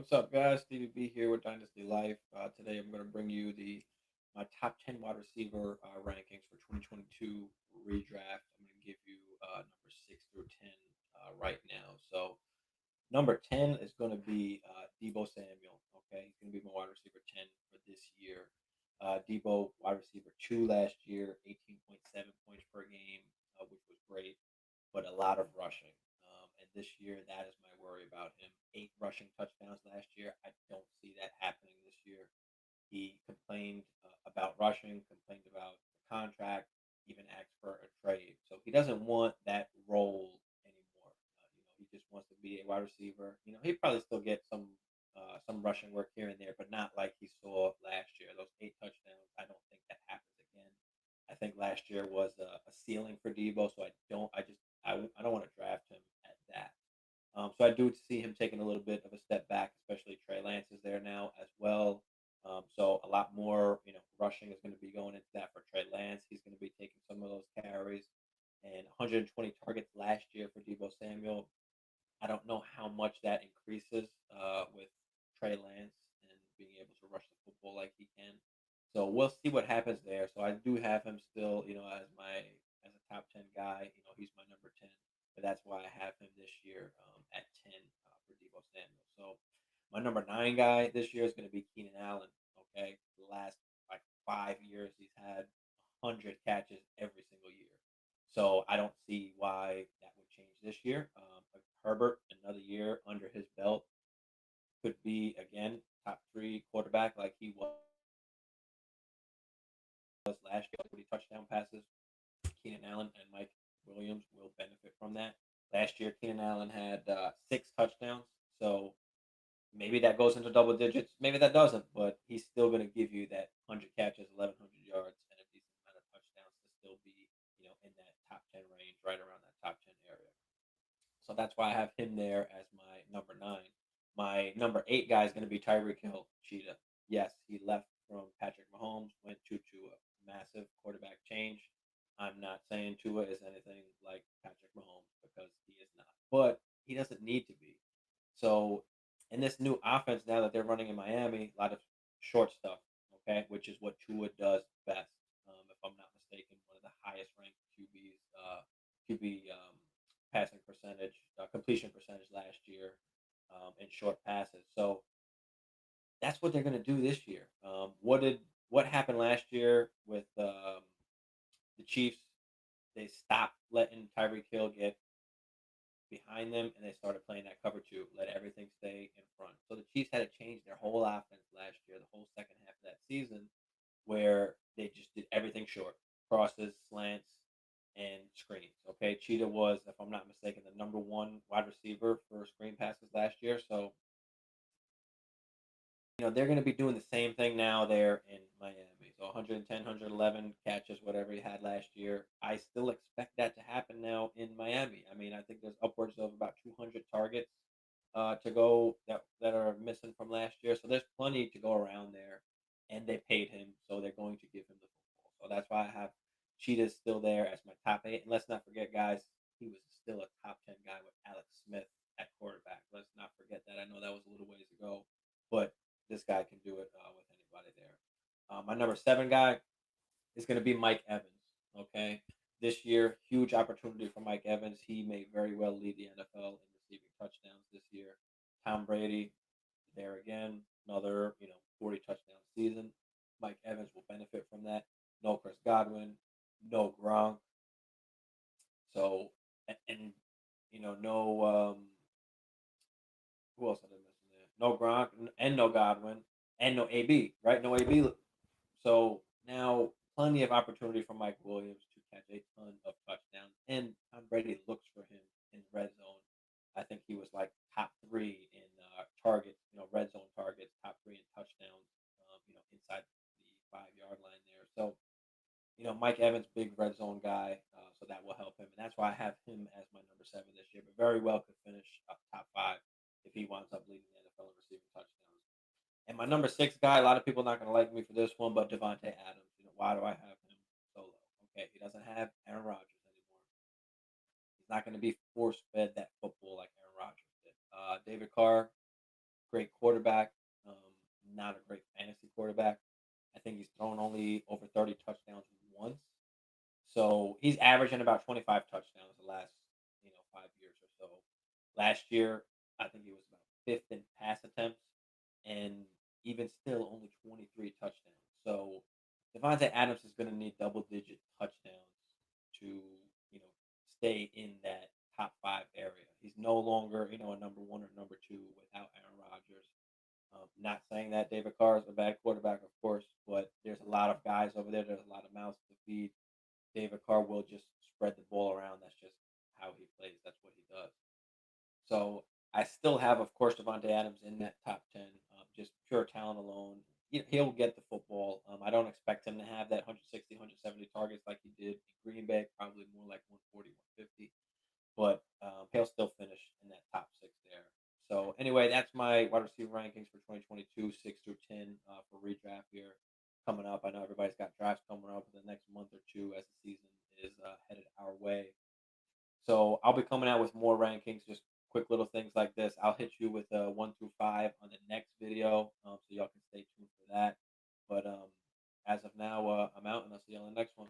What's up, guys? DVB here with Dynasty Life. Today, I'm going to bring you the my top 10 wide receiver rankings for 2022 redraft. I'm going to give you number 6 through 10 right now. So, number 10 is going to be Deebo Samuel. Okay, he's going to be my wide receiver 10 for this year. Deebo, wide receiver 2 last year, 18.7 points per game, which was great, but a lot of rushing. And this year, that is my worry about him. 8 rushing touchdowns last year. I don't see that happening this year. He complained about rushing, complained about the contract, even asked for a trade. So he doesn't want that role anymore. He just wants to be a wide receiver. He probably still get some rushing work here and there, but not like he saw last year. Those 8 touchdowns, I don't think that happens again. I think last year was a ceiling for Debo, so I don't want to draft him at that. So I do see him taking a little bit of a step back, especially Trey Lance is there now as well. So a lot more, rushing is going to be going into that for Trey Lance. He's going to be taking some of those carries, and 120 targets last year for Deebo Samuel. I don't know how much that increases with Trey Lance and being able to rush the football like he can. So we'll see what happens there. So I do have him still, as a top 10 guy. He's my number 10, but that's why I have him this year at 10 for Deebo Samuel. So my number 9 guy this year is going to be Keenan Allen. Okay, the last like 5 years he's had 100 catches every single year. So I don't see why that would change this year. Herbert, another year under his belt, could be again top 3 quarterback like he was last year. 40 touchdown passes. Keenan Allen and Mike Williams will benefit from that. Last year, Keenan Allen had 6 touchdowns. So maybe that goes into double digits. Maybe that doesn't, but he's still going to give you that 100 catches, 1,100 yards, and a decent amount of touchdowns to still be, in that top 10 range, right around that top 10 area. So that's why I have him there as my number 9. My number 8 guy is going to be Tyreek Hill, Cheetah. Yes, he left from Patrick Mahomes, went to a massive quarterback change. I'm not saying Tua is anything like Patrick Mahomes because he is not, but he doesn't need to be. So in this new offense now that they're running in Miami, a lot of short stuff, okay, which is what Tua does best. If I'm not mistaken, one of the highest ranked QB passing percentage, completion percentage last year in short passes. So that's what they're going to do this year. What happened last year with the Chiefs? They stopped letting Tyreek Hill get behind them, and they started playing that cover 2, let everything stay in front. So the Chiefs had to change their whole offense last year, the whole second half of that season, where they just did everything short, crosses, slants, and screens. Okay, Cheetah was, if I'm not mistaken, the number 1 wide receiver for screen passes last year. So they're going to be doing the same thing now there in Miami. So 110, 111 catches, whatever he had last year. I still expect that to happen now in Miami. I mean, I think there's upwards of about 200 targets to go that are missing from last year. So there's plenty to go around there, and they paid him, so they're going to give him the football. So that's why I have Cheetah still there as my top 8. And let's not forget, guys, he was still a top 10 guy with Alex Smith at quarterback. Let's not forget that. I know that was a little ways ago, but this guy can do it with anybody there. My number 7 guy is going to be Mike Evans. Okay, this year, huge opportunity for Mike Evans. He may very well lead the NFL in receiving touchdowns this year. Tom Brady, there again, another 40 touchdown season. Mike Evans will benefit from that. No Chris Godwin, no Gronk. So and no who else did I mention there? No Gronk and no Godwin and no AB, right? No AB. So now plenty of opportunity for Mike Williams to catch a ton of touchdowns. And Tom Brady looks for him in red zone. I think he was like top 3 in targets, red zone targets, top 3 in touchdowns, inside the 5 yard line there. So, Mike Evans, big red zone guy, so that will help him. And that's why I have him as my number 7 this year, but very well could finish up top 5 if he winds up leading the NFL in receiving touchdowns. And my number 6 guy, a lot of people not going to like me for this one, but Devonta Adams. Why do I have him so low? Okay, he doesn't have Aaron Rodgers anymore. He's not going to be force fed that football like Aaron Rodgers did. David Carr, great quarterback, um, not a great fantasy quarterback. I think he's thrown only over 30 touchdowns once. So he's averaging about 25 touchdowns the last, 5 years or so. Last year, I think he was about fifth in pass attempts, and even still, only 23 touchdowns. So Devonta Adams is going to need double-digit touchdowns to, stay in that top five area. He's no longer, a number one or number two without Aaron Rodgers. Not saying that David Carr is a bad quarterback, of course, but there's a lot of guys over there. There's a lot of mouths to feed. David Carr will just spread the ball around. That's just how he plays. That's what he does. So I still have, of course, Devonta Adams in that top 10, just pure talent alone. He'll get the football. I don't expect him to have that 160, 170 targets like he did in Green Bay, probably more like 140, 150. But he'll still finish in that top six there. So anyway, that's my wide receiver rankings for 2022, 6 through 10 for redraft here coming up. I know everybody's got drafts coming up in the next month or two as the season is headed our way. So I'll be coming out with more rankings, just quick little things like this. I'll hit you with 1 through 5 on the next video, so y'all can stay tuned for that. But as of now, I'm out, and I'll see you on the next one.